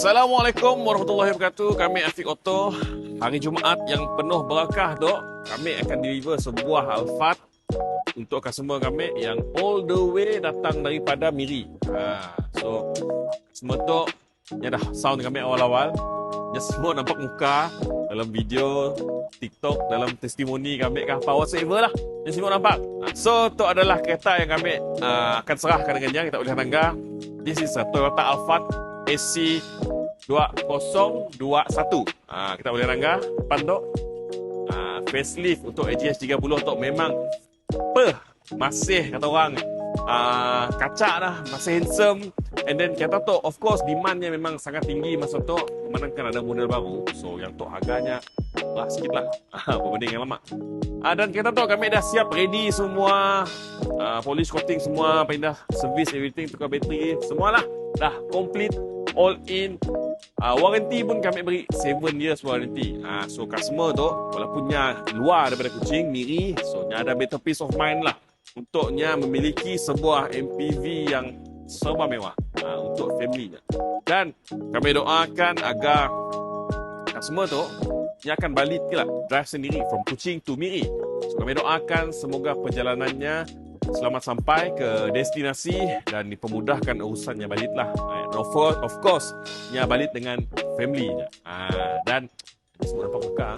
Assalamualaikum warahmatullahi wabarakatuh. Kami Afiq Auto. Hari Jumaat yang penuh berakah dok. Kami akan deliver sebuah Alphard untuk customer kami yang all the way datang daripada Miri. So semua tu ya dah sound kami awal-awal. Ya semua nampak muka dalam video TikTok, dalam testimoni kami kah power saver lah. Yang semua nampak. So tu adalah kereta yang kami akan serahkan dengan yang kita boleh tangga. This is a Toyota Alphard SC 2021. Kita boleh rangga depan tu. Facelift untuk AGS 30 tu memang masih kata orang kacak dah, masih handsome. And then kereta tu of course demandnya memang sangat tinggi masa tu, memandangkan ada model baru. So yang tu harganya sikit lah berbanding yang lama. Dan kereta tu kami dah siap ready semua, polish coating semua, pindah service everything, tukar bateri semua lah dah complete all in. Warranty pun kami beri 7 years warranty. So customer tu walaupunnya luar daripada Kuching, Miri, so nya ada better peace of mind lah untuknya memiliki sebuah MPV yang serba mewah untuk family-nya. Dan kami doakan agar customer tu dia akan balik lah, drive sendiri from Kuching to Miri. So kami doakan semoga perjalanannya selamat sampai ke destinasi dan dipermudahkan urusannya balik lah. Of course, dia balik dengan family-nya. Dan semua nampak buka.